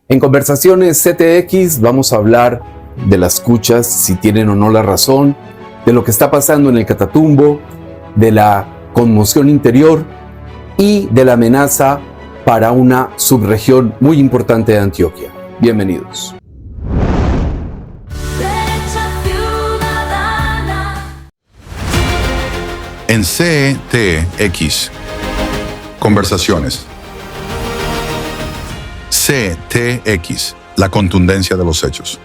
En Conversaciones CTX vamos a hablar de las cuchas, si tienen o no la razón, de lo que está pasando en el Catatumbo, de la conmoción interior y de la amenaza para una subregión muy importante de Antioquia. Bienvenidos. En CTX, Conversaciones. CTX, la contundencia de los hechos.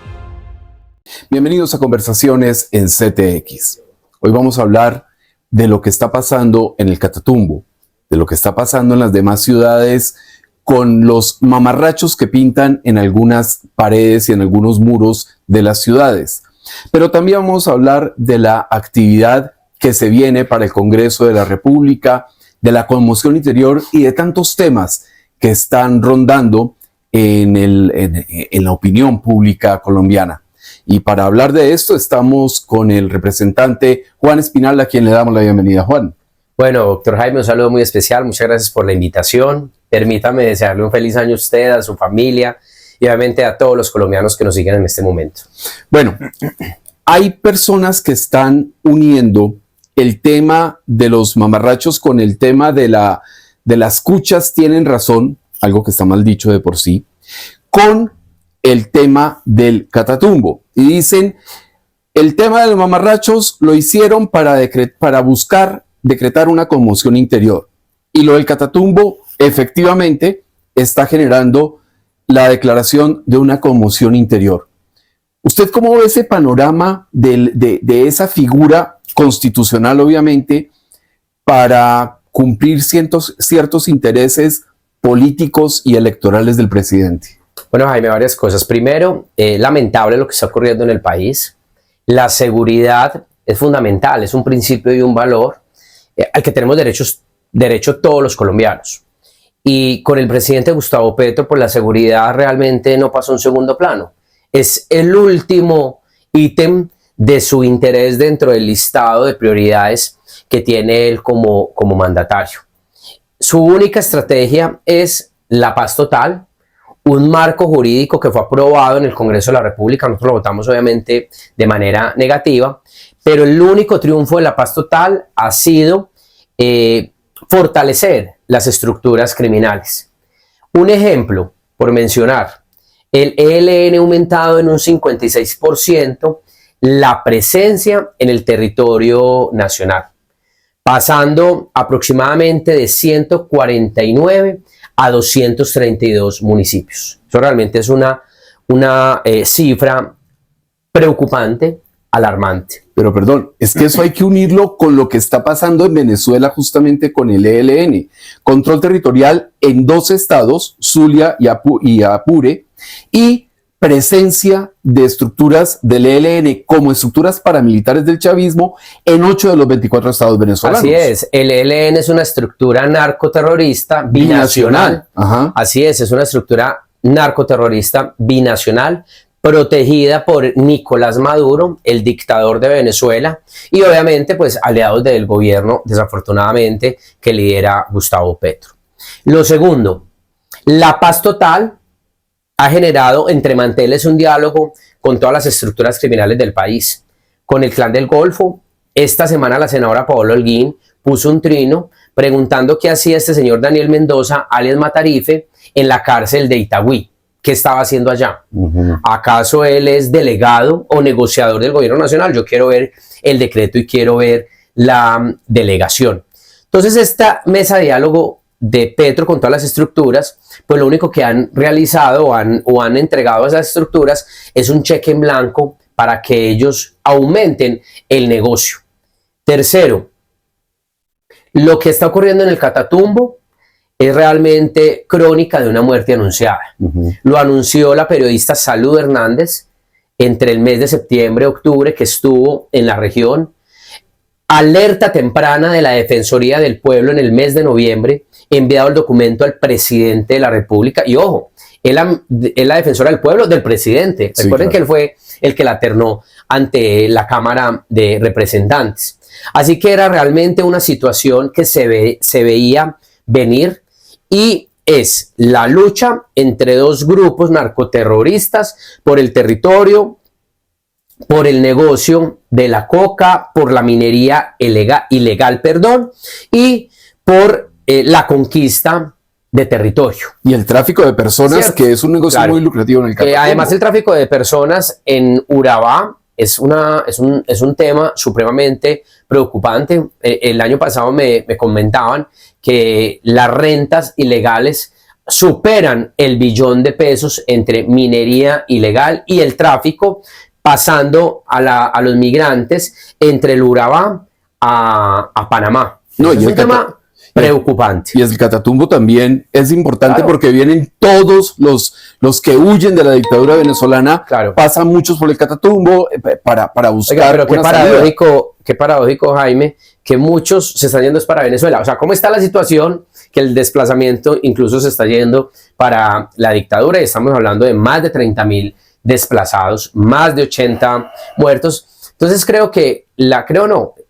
Bienvenidos a Conversaciones en CTX. Hoy vamos a hablar de lo que está pasando en el Catatumbo, de lo que está pasando en las demás ciudades con los mamarrachos que pintan en algunas paredes y en algunos muros de las ciudades. Pero también vamos a hablar de la actividad que se viene para el Congreso de la República, de la conmoción interior y de tantos temas que están rondando en la opinión pública colombiana. Y para hablar de esto estamos con el representante Juan Espinal, a quien le damos la bienvenida. Juan. Bueno, doctor Jaime, un saludo muy especial. Muchas gracias por la invitación. Permítame desearle un feliz año a usted, a su familia y obviamente a todos los colombianos que nos siguen en este momento. Bueno, hay personas que están uniendo el tema de los mamarrachos con el tema de las cuchas tienen razón, algo que está mal dicho de por sí, con el tema del Catatumbo. Y dicen, el tema de los mamarrachos lo hicieron para buscar decretar una conmoción interior. Y lo del Catatumbo efectivamente está generando la declaración de una conmoción interior. ¿Usted cómo ve ese panorama de esa figura constitucional, obviamente, para cumplir ciertos intereses políticos y electorales del presidente? Bueno, Jaime, varias cosas. Primero, lamentable lo que está ocurriendo en el país. La seguridad es fundamental, es un principio y un valor al que tenemos derecho todos los colombianos. Y con el presidente Gustavo Petro, pues la seguridad realmente no pasó a un segundo plano. Es el último ítem de su interés dentro del listado de prioridades que tiene él como mandatario. Su única estrategia es la paz total, un marco jurídico que fue aprobado en el Congreso de la República. Nosotros lo votamos obviamente de manera negativa, pero el único triunfo de la paz total ha sido fortalecer las estructuras criminales. Un ejemplo, por mencionar, el ELN ha aumentado en un 56% la presencia en el territorio nacional, pasando aproximadamente de 149 a 232 municipios. Eso realmente es una cifra preocupante, alarmante. Pero perdón, es que eso hay que unirlo con lo que está pasando en Venezuela justamente con el ELN. Control territorial en 2 estados, Zulia y Apure, y presencia de estructuras del ELN como estructuras paramilitares del chavismo en 8 de los 24 estados venezolanos. Así es, el ELN es una estructura narcoterrorista binacional. Ajá. Así es una estructura narcoterrorista binacional protegida por Nicolás Maduro, el dictador de Venezuela, y obviamente pues aliados del gobierno, desafortunadamente, que lidera Gustavo Petro. Lo segundo, la paz total ha generado entre manteles un diálogo con todas las estructuras criminales del país. Con el Clan del Golfo, esta semana la senadora Paola Holguín puso un trino preguntando qué hacía este señor Daniel Mendoza, alias Matarife, en la cárcel de Itagüí. ¿Qué estaba haciendo allá? ¿Acaso él es delegado o negociador del gobierno nacional? Yo quiero ver el decreto y quiero ver la delegación. Entonces, esta mesa de diálogo de Petro con todas las estructuras, pues lo único que han realizado o han entregado a esas estructuras es un cheque en blanco para que ellos aumenten el negocio. Tercero, lo que está ocurriendo en el Catatumbo es realmente crónica de una muerte anunciada. Lo anunció la periodista Salud Hernández entre el mes de septiembre y octubre que estuvo en la región. Alerta temprana de la Defensoría del Pueblo en el mes de noviembre, enviado el documento al presidente de la República. Y ojo, es la defensora del pueblo del presidente. Recuerden que él fue el que la ternó ante la Cámara de Representantes. Así que era realmente una situación que se veía venir y es la lucha entre dos grupos narcoterroristas por el territorio, por el negocio de la coca, por la minería ilegal, y por la conquista de territorio. Y el tráfico de personas, ¿cierto? que es un negocio Claro. muy lucrativo en el Catatumbo. Además, el tráfico de personas en Urabá es un tema supremamente preocupante. El año pasado me comentaban que las rentas ilegales superan el billón de pesos entre minería ilegal y el tráfico, pasando a los migrantes entre el Urabá a Panamá. No, Es y un el tema preocupante. Y el Catatumbo también es importante, Claro. porque vienen todos los que huyen de la dictadura venezolana, Claro. pasan muchos por el Catatumbo para buscar. Oiga, pero una salida. qué paradójico, Jaime, que muchos se están yendo para Venezuela. O sea, ¿cómo está la situación? Que el desplazamiento incluso se está yendo para la dictadura, y estamos hablando de más de 30,000 desplazados, más de 80 muertos. Entonces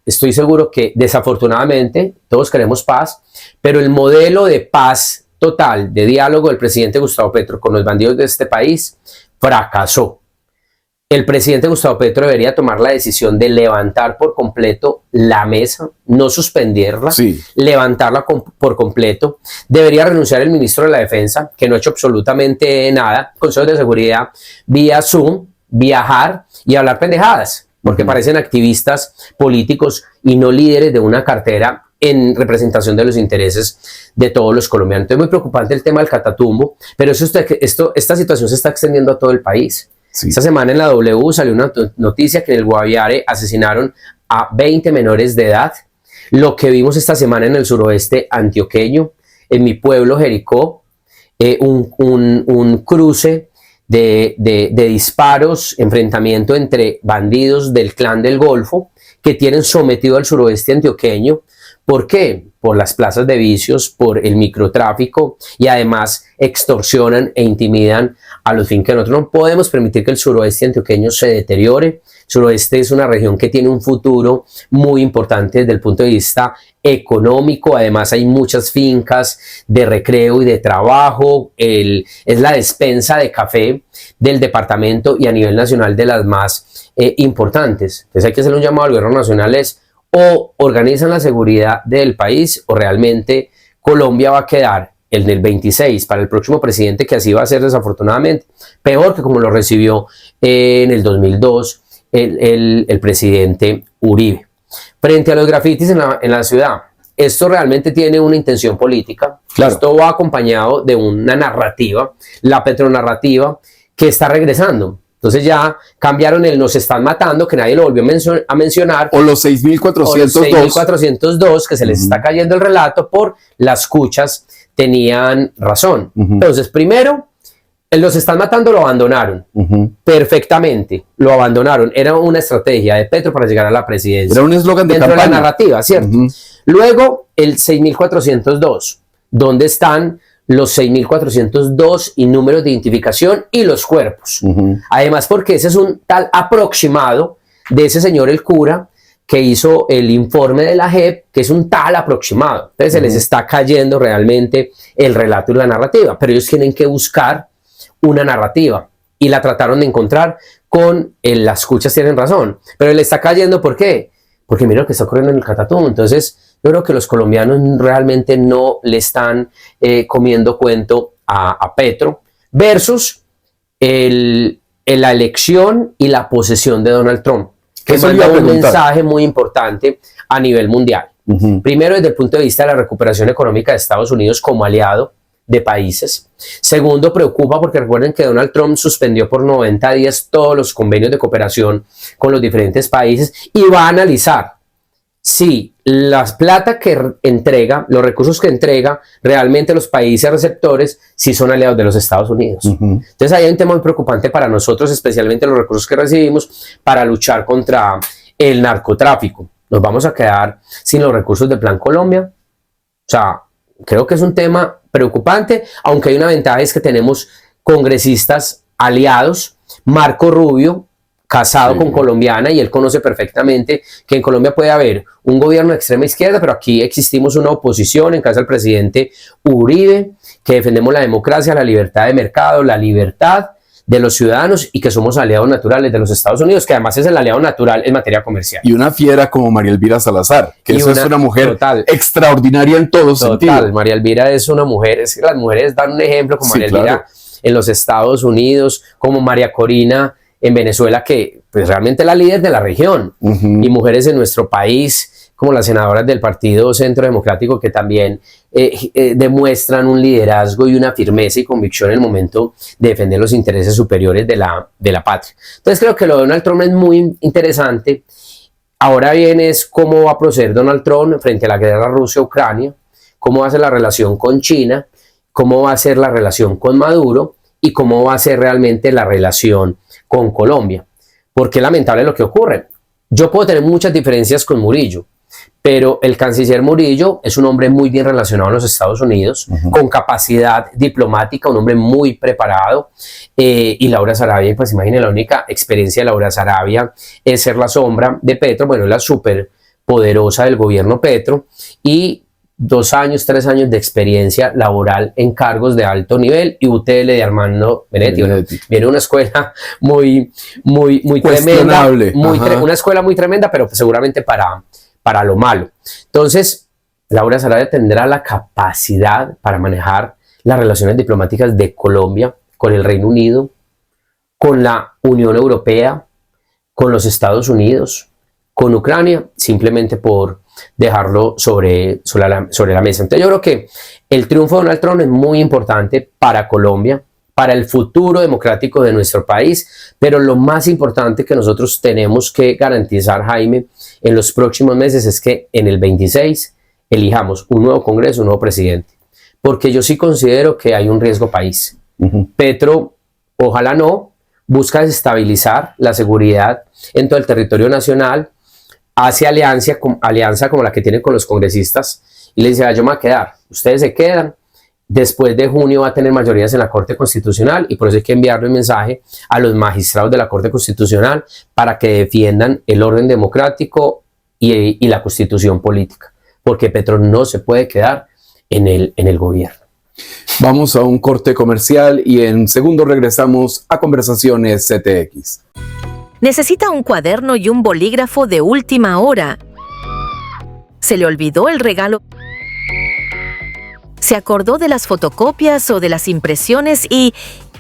estoy seguro que desafortunadamente todos queremos paz, pero el modelo de paz total, de diálogo del presidente Gustavo Petro con los bandidos de este país fracasó. El presidente Gustavo Petro debería tomar la decisión de levantar por completo la mesa, no suspenderla, Sí. levantarla por completo. Debería renunciar el ministro de la Defensa, que no ha hecho absolutamente nada. Consejo de Seguridad vía Zoom, viajar y hablar pendejadas, porque parecen activistas políticos y no líderes de una cartera en representación de los intereses de todos los colombianos. Entonces, muy preocupante el tema del Catatumbo, pero esta situación se está extendiendo a todo el país. Sí. Esta semana en la W salió una noticia que en el Guaviare asesinaron a 20 menores de edad. Lo que vimos esta semana en el suroeste antioqueño, en mi pueblo Jericó, un cruce de disparos, enfrentamiento entre bandidos del Clan del Golfo que tienen sometido al suroeste antioqueño. ¿Por qué? Por las plazas de vicios, por el microtráfico, y además extorsionan e intimidan a los finqueros. Nosotros no podemos permitir que el suroeste antioqueño se deteriore. El suroeste es una región que tiene un futuro muy importante desde el punto de vista económico. Además, hay muchas fincas de recreo y de trabajo. Es la despensa de café del departamento y a nivel nacional de las más importantes. Entonces hay que hacer un llamado al gobierno nacional: o organizan la seguridad del país, o realmente Colombia va a quedar en el 26 para el próximo presidente, que así va a ser desafortunadamente, peor que como lo recibió en el 2002 el presidente Uribe. Frente a los grafitis en la ciudad, esto realmente tiene una intención política. Claro. Esto va acompañado de una narrativa, la petronarrativa, que está regresando. Entonces ya cambiaron el "nos están matando", que nadie lo volvió a mencionar, O los 6.402. 6.402, que se les está cayendo el relato por las cuchas tenían razón. Entonces, primero, los están matando lo abandonaron perfectamente, lo abandonaron. Era una estrategia de Petro para llegar a la presidencia. Era un eslogan de dentro campaña. de la narrativa, ¿cierto? Luego, el 6.402. ¿Dónde están los 6.402 y números de identificación y los cuerpos? Además, porque ese es un tal aproximado de ese señor el cura que hizo el informe de la JEP, que es un tal aproximado. Entonces se les está cayendo realmente el relato y la narrativa, pero ellos tienen que buscar una narrativa y la trataron de encontrar con las cuchas tienen razón, pero le está cayendo. ¿Por qué? Porque mira lo que está ocurriendo en el Catatumbo. Entonces yo creo que los colombianos realmente no le están comiendo cuento a Petro, versus la elección y la posesión de Donald Trump, que Eso manda iba a un preguntar. mensaje muy importante a nivel mundial. Primero, desde el punto de vista de la recuperación económica de Estados Unidos como aliado de países. Segundo, preocupa porque recuerden que Donald Trump suspendió por 90 días todos los convenios de cooperación con los diferentes países y va a analizar si la plata que entrega, los recursos que entrega realmente los países receptores, si son aliados de los Estados Unidos. Entonces ahí hay un tema muy preocupante para nosotros, especialmente los recursos que recibimos para luchar contra el narcotráfico. Nos vamos a quedar sin los recursos del Plan Colombia. O sea, creo que es un tema preocupante, aunque hay una ventaja, es que tenemos congresistas aliados. Marco Rubio, casado con colombiana, y él conoce perfectamente que en Colombia puede haber un gobierno de extrema izquierda, pero aquí existimos una oposición en casa del presidente Uribe, que defendemos la democracia, la libertad de mercado, la libertad de los ciudadanos y que somos aliados naturales de los Estados Unidos, que además es el aliado natural en materia comercial. Y una fiera como María Elvira Salazar, que eso es una mujer extraordinaria en todo sentido. María Elvira es una mujer, es que las mujeres dan un ejemplo como María Elvira en los Estados Unidos, como María Corina en Venezuela, que pues realmente es la líder de la región, y mujeres en nuestro país como las senadoras del Partido Centro Democrático, que también demuestran un liderazgo y una firmeza y convicción en el momento de defender los intereses superiores de la patria. Entonces creo que lo de Donald Trump es muy interesante. Ahora bien es cómo va a proceder Donald Trump frente a la guerra Rusia-Ucrania, cómo va a ser la relación con China, cómo va a ser la relación con Maduro y cómo va a ser realmente la relación con Colombia. Porque es lamentable lo que ocurre. Yo puedo tener muchas diferencias con Murillo, pero el canciller Murillo es un hombre muy bien relacionado en los Estados Unidos, con capacidad diplomática, un hombre muy preparado, y Laura Sarabia, pues imagínense, la única experiencia de Laura Sarabia es ser la sombra de Petro, bueno, es la súper poderosa del gobierno Petro, y 2 años, 3 años de experiencia laboral en cargos de alto nivel, y UTL de Armando Benedetti. Bueno, viene una escuela muy tremenda, una escuela muy tremenda, pero seguramente para lo malo. Entonces, Laura Sarabia tendrá la capacidad para manejar las relaciones diplomáticas de Colombia con el Reino Unido, con la Unión Europea, con los Estados Unidos, con Ucrania, simplemente por dejarlo sobre la mesa. Entonces yo creo que el triunfo de Donald Trump es muy importante para Colombia, para el futuro democrático de nuestro país, pero lo más importante que nosotros tenemos que garantizar, Jaime, en los próximos meses es que en el 26 elijamos un nuevo Congreso, un nuevo presidente, porque yo sí considero que hay un riesgo país. Petro, ojalá no, busca desestabilizar la seguridad en todo el territorio nacional, hace alianza como la que tiene con los congresistas y le dice, yo me voy a quedar, ustedes se quedan. Después de junio va a tener mayorías en la Corte Constitucional y por eso hay que enviarle un mensaje a los magistrados de la Corte Constitucional para que defiendan el orden democrático y la constitución política, porque Petro no se puede quedar en el gobierno. Vamos a un corte comercial y en segundo regresamos a Conversaciones CTX. ¿Necesita un cuaderno y un bolígrafo de última hora? ¿Se le olvidó el regalo? ¿Se acordó de las fotocopias o de las impresiones y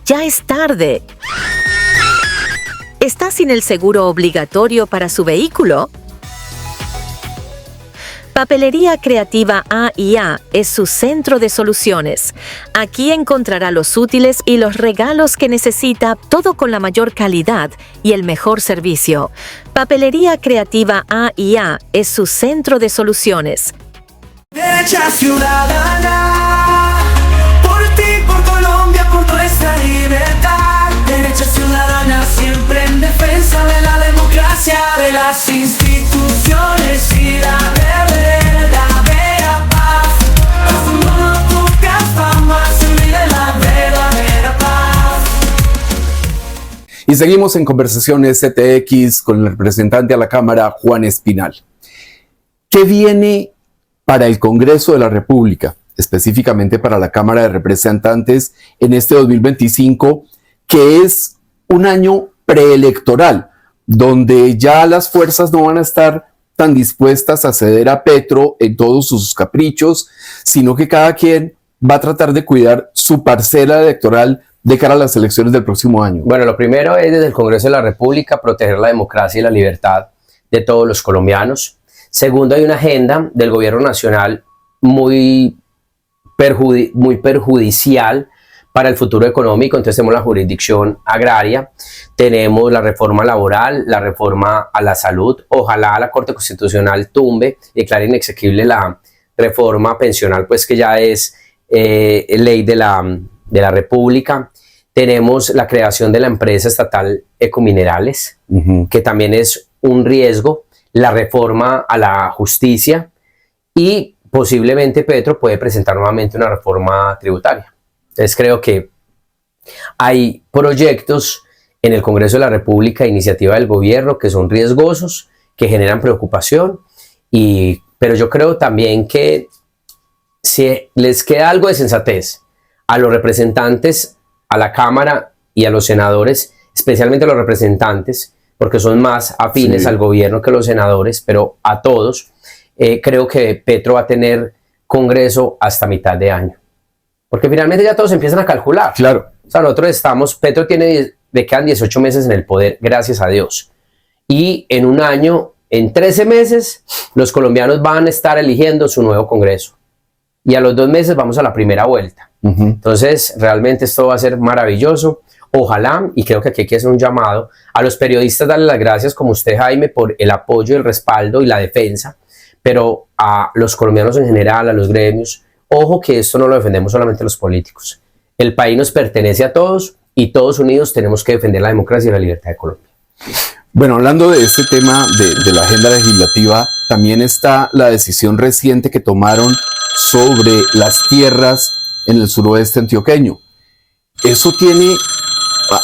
ya es tarde? ¿Está sin el seguro obligatorio para su vehículo? Papelería Creativa A&A es su centro de soluciones. Aquí encontrará los útiles y los regalos que necesita, todo con la mayor calidad y el mejor servicio. Papelería Creativa A&A es su centro de soluciones. Derecha ciudadana, por ti, por Colombia, por nuestra libertad. Derecha ciudadana, siempre en defensa de la democracia, de las instituciones y la verdadera paz. No buscas fama, subir de la verdadera paz. Y seguimos en Conversaciones CTX con el representante a la Cámara, Juan Espinal. ¿Qué viene para el Congreso de la República, específicamente para la Cámara de Representantes en este 2025, que es un año preelectoral, donde ya las fuerzas no van a estar tan dispuestas a ceder a Petro en todos sus caprichos, sino que cada quien va a tratar de cuidar su parcela electoral de cara a las elecciones del próximo año? Bueno, lo primero es desde el Congreso de la República proteger la democracia y la libertad de todos los colombianos. Segundo, hay una agenda del gobierno nacional muy perjudicial para el futuro económico. Entonces tenemos la jurisdicción agraria, tenemos la reforma laboral, la reforma a la salud. Ojalá la Corte Constitucional tumbe y declare inexequible la reforma pensional, pues que ya es ley de la República. Tenemos la creación de la empresa estatal Ecominerales, que también es un riesgo. La reforma a la justicia y posiblemente Petro puede presentar nuevamente una reforma tributaria. Entonces creo que hay proyectos en el Congreso de la República, iniciativa del gobierno, que son riesgosos, que generan preocupación, pero yo creo también que si les queda algo de sensatez a los representantes, a la Cámara y a los senadores, especialmente a los representantes, porque son más afines al gobierno que los senadores, pero a todos, creo que Petro va a tener Congreso hasta mitad de año. Porque finalmente ya todos empiezan a calcular. Claro. O sea, Petro le quedan 18 meses en el poder, gracias a Dios. Y en un año, en 13 meses, los colombianos van a estar eligiendo su nuevo Congreso. Y a los 2 meses vamos a la primera vuelta. Entonces, realmente esto va a ser maravilloso. Ojalá, y creo que aquí hay que hacer un llamado a los periodistas, darles las gracias como usted, Jaime, por el apoyo, el respaldo y la defensa, pero a los colombianos en general, a los gremios, ojo que esto no lo defendemos solamente los políticos. El país nos pertenece a todos y todos unidos tenemos que defender la democracia y la libertad de Colombia. Bueno, hablando de este tema de la agenda legislativa, también está la decisión reciente que tomaron sobre las tierras en el suroeste antioqueño. Eso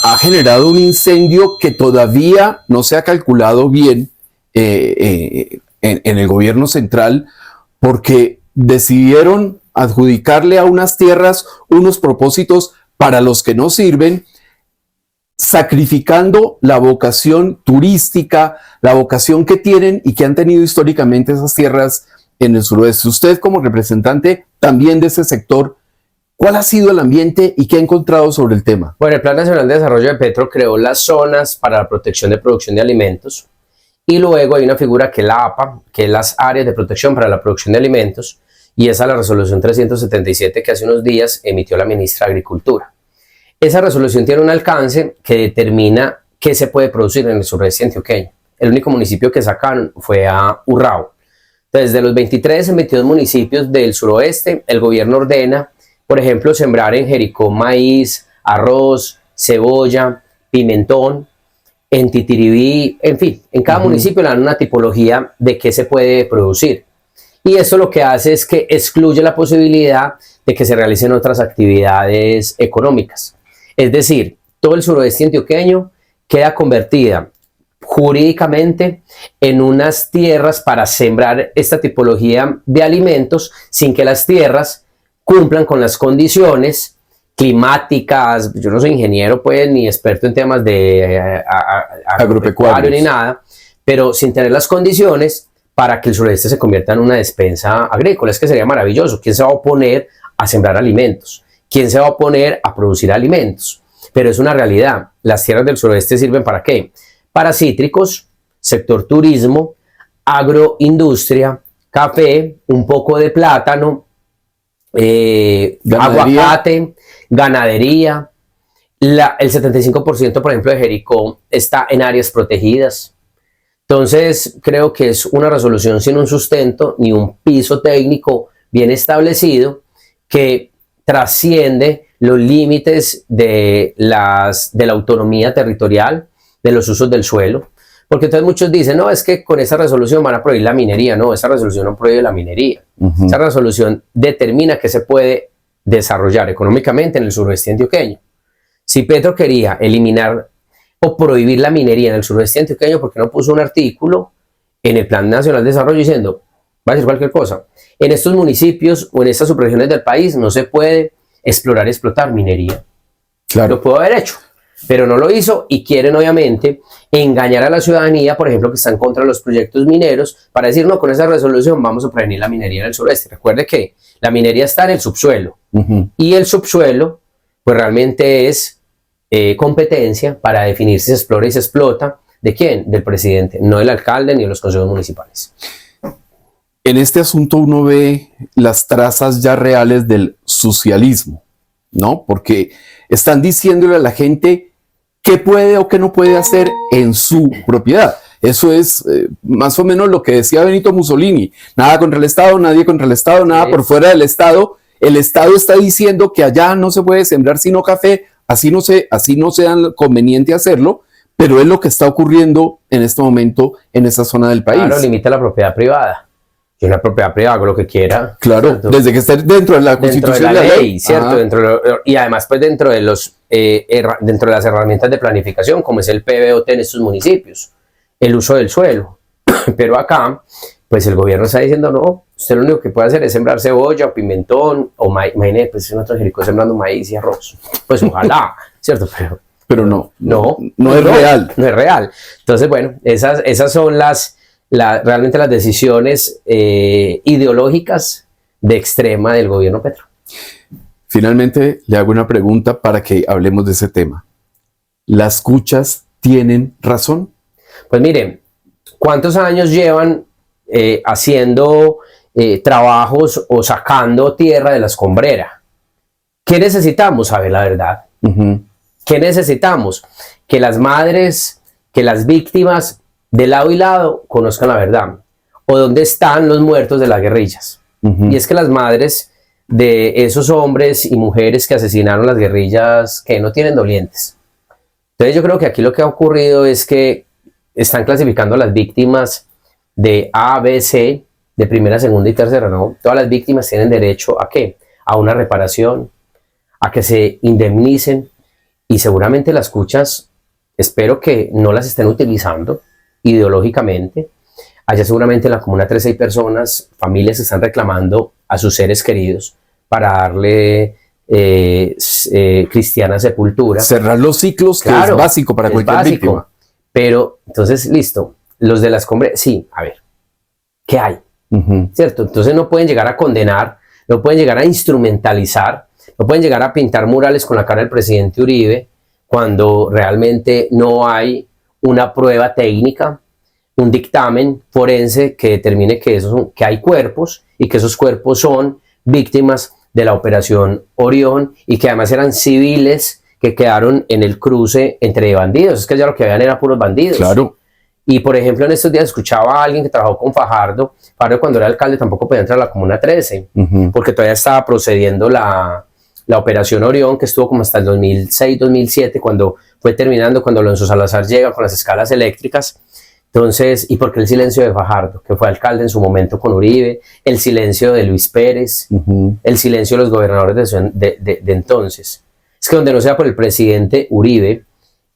ha generado un incendio que todavía no se ha calculado bien en el gobierno central, porque decidieron adjudicarle a unas tierras unos propósitos para los que no sirven, sacrificando la vocación turística, la vocación que tienen y que han tenido históricamente esas tierras en el suroeste. Usted, como representante también de ese sector, ¿cuál ha sido el ambiente y qué ha encontrado sobre el tema? Bueno, el Plan Nacional de Desarrollo de Petro creó las zonas para la protección de producción de alimentos, y luego hay una figura que es la APA, que es las áreas de protección para la producción de alimentos, y esa es la resolución 377 que hace unos días emitió la ministra de Agricultura. Esa resolución tiene un alcance que determina qué se puede producir en el sureste antioqueño. El único municipio que sacaron fue a Urrao. Entonces, de los 23 en 22 municipios del suroeste, el gobierno ordena, por ejemplo, sembrar en Jericó maíz, arroz, cebolla, pimentón, en Titiribí, en fin, en cada municipio le dan una tipología de qué se puede producir. Y esto lo que hace es que excluye la posibilidad de que se realicen otras actividades económicas. Es decir, todo el suroeste antioqueño queda convertida jurídicamente en unas tierras para sembrar esta tipología de alimentos sin que las tierras cumplan con las condiciones climáticas. Yo no soy ingeniero, pues, ni experto en temas de agropecuario ni nada, pero sin tener las condiciones para que el sureste se convierta en una despensa agrícola. Es que sería maravilloso. ¿Quién se va a oponer a sembrar alimentos? ¿Quién se va a oponer a producir alimentos? Pero es una realidad. Las tierras del sureste sirven ¿para qué? Para cítricos, sector turismo, agroindustria, café, un poco de plátano, aguacate, ganadería. El 75%, por ejemplo, de Jericó está en áreas protegidas. Entonces, creo que es una resolución sin un sustento ni un piso técnico bien establecido que trasciende los límites de la autonomía territorial, de los usos del suelo. Porque entonces muchos dicen, no, es que con esa resolución van a prohibir la minería. No, esa resolución no prohíbe la minería. Esa resolución determina que se puede desarrollar económicamente en el suroeste antioqueño. Si Petro quería eliminar o prohibir la minería en el suroeste antioqueño, ¿por qué no puso un artículo en el Plan Nacional de Desarrollo diciendo, va a decir cualquier cosa, en estos municipios o en estas subregiones del país no se puede explorar y explotar minería? Claro. Lo pudo haber hecho, pero no lo hizo, y quieren obviamente engañar a la ciudadanía, por ejemplo, que está en contra de los proyectos mineros, para decir, no, con esa resolución vamos a prevenir la minería en el sureste. Recuerde que la minería está en el subsuelo, y el subsuelo pues realmente es competencia para definir si se explora y se explota. ¿De quién? Del presidente, no del alcalde ni de los consejos municipales. En este asunto uno ve las trazas ya reales del socialismo, ¿no? Porque están diciéndole a la gente qué puede o qué no puede hacer en su propiedad. Eso es más o menos lo que decía Benito Mussolini. Nada contra el Estado, nadie contra el Estado, nada por fuera del Estado. El Estado está diciendo que allá no se puede sembrar sino café, así no sea conveniente hacerlo, pero es lo que está ocurriendo en este momento en esa zona del país. Claro, limita la propiedad privada. Y una propiedad privada, haga lo que quiera. Claro, ¿cierto? Desde que esté dentro de la Constitución de la ley, ¿cierto? Y además, pues dentro de las herramientas de planificación, como es el PBOT en estos municipios, el uso del suelo. Pero acá, pues el gobierno está diciendo, no, usted lo único que puede hacer es sembrar cebolla o pimentón o maíz. Imagínate, pues en otro Jericó sembrando maíz y arroz. Pues ojalá, ¿cierto? Pero no es real. No es real. Entonces, bueno, esas son realmente las decisiones ideológicas de extrema del gobierno Petro. Finalmente, le hago una pregunta para que hablemos de ese tema. ¿Las cuchas tienen razón? Pues miren, ¿cuántos años llevan haciendo trabajos o sacando tierra de la escombrera? ¿Qué necesitamos? Saber la verdad. ¿Qué necesitamos? Que las madres, que las víctimas de lado y lado conozcan la verdad. O dónde están los muertos de las guerrillas. Y es que las madres de esos hombres y mujeres que asesinaron las guerrillas que no tienen dolientes. Entonces yo creo que aquí lo que ha ocurrido es que están clasificando a las víctimas de A, B, C, de primera, segunda y tercera, ¿no? Todas las víctimas tienen derecho ¿a qué? A una reparación, a que se indemnicen, y seguramente las cuchas, espero que no las estén utilizando ideológicamente. Allá seguramente en la Comuna 13 hay personas, familias que están reclamando a sus seres queridos para darle cristiana sepultura. Cerrar los ciclos, claro, que es básico para cualquier víctima. Pero, entonces, listo, los de las escombrera, sí, a ver, ¿qué hay? ¿Cierto? Entonces no pueden llegar a condenar, no pueden llegar a instrumentalizar, no pueden llegar a pintar murales con la cara del presidente Uribe cuando realmente no hay una prueba técnica, un dictamen forense que determine que hay cuerpos y que esos cuerpos son víctimas de la Operación Orión y que además eran civiles que quedaron en el cruce entre bandidos. Es que ya lo que habían era puros bandidos. Claro. Y por ejemplo, en estos días escuchaba a alguien que trabajó con Fajardo. Fajardo, cuando era alcalde, tampoco podía entrar a la Comuna 13 porque todavía estaba procediendo la Operación Orión, que estuvo como hasta el 2006-2007, cuando fue terminando, cuando Alonso Salazar llega con las escalas eléctricas. Entonces, y porque el silencio de Fajardo, que fue alcalde en su momento con Uribe, el silencio de Luis Pérez, el silencio de los gobernadores de entonces. Es que donde no sea por el presidente Uribe,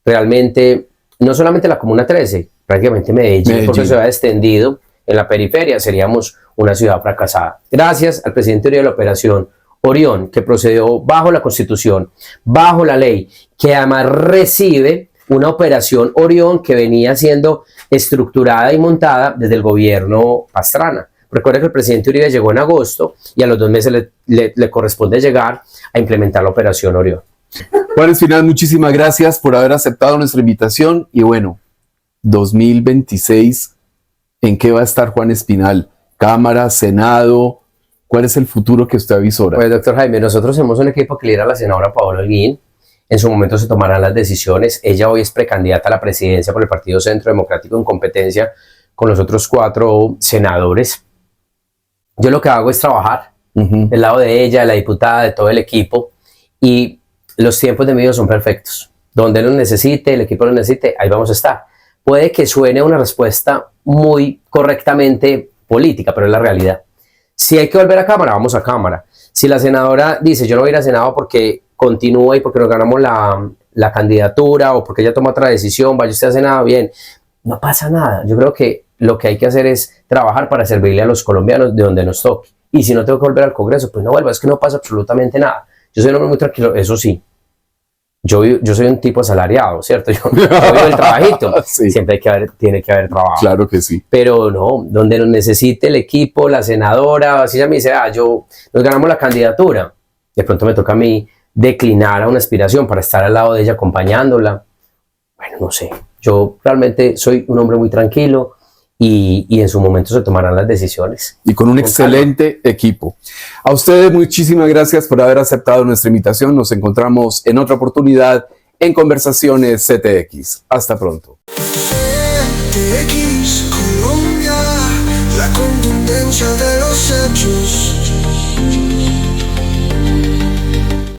realmente, no solamente la Comuna 13, prácticamente Medellín, porque se ha extendido en la periferia, seríamos una ciudad fracasada. Gracias al presidente Uribe de la Operación Orión, que procedió bajo la Constitución, bajo la ley, que además recibe una Operación Orión que venía siendo estructurada y montada desde el gobierno Pastrana. Recuerda que el presidente Uribe llegó en agosto y a los 2 meses le corresponde llegar a implementar la Operación Orión. Juan Espinal, muchísimas gracias por haber aceptado nuestra invitación. Y bueno, 2026, ¿en qué va a estar Juan Espinal? ¿Cámara, Senado? ¿Cuál es el futuro que usted avisora? Pues, doctor Jaime, nosotros somos un equipo que lidera la senadora Paola Holguín. En su momento se tomarán las decisiones. Ella hoy es precandidata a la presidencia por el Partido Centro Democrático en competencia con los otros 4 senadores. Yo lo que hago es trabajar del lado de ella, de la diputada, de todo el equipo, y los tiempos de mi vida son perfectos. Donde lo necesite, el equipo lo necesite, ahí vamos a estar. Puede que suene una respuesta muy correctamente política, pero es la realidad. Si hay que volver a Cámara, vamos a Cámara. Si la senadora dice, yo no voy a ir a Senado porque continúa y porque nos ganamos la candidatura o porque ella toma otra decisión, vaya usted a Senado, bien, no pasa nada. Yo creo que lo que hay que hacer es trabajar para servirle a los colombianos de donde nos toque. Y si no tengo que volver al Congreso, pues no vuelva, es que no pasa absolutamente nada. Yo soy un hombre muy tranquilo, eso sí. Yo soy un tipo asalariado, ¿cierto? Yo vivo el trabajito. Sí. Siempre tiene que haber trabajo. Claro que sí. Pero no, donde nos necesite el equipo, la senadora, si ella me dice, nos ganamos la candidatura, de pronto me toca a mí declinar a una aspiración para estar al lado de ella acompañándola. Bueno, no sé. Yo realmente soy un hombre muy tranquilo y en su momento se tomarán las decisiones. Y con un excelente equipo. A ustedes muchísimas gracias por haber aceptado nuestra invitación. Nos encontramos en otra oportunidad en Conversaciones CTX. Hasta pronto. CTX Colombia, la contundencia de los hechos.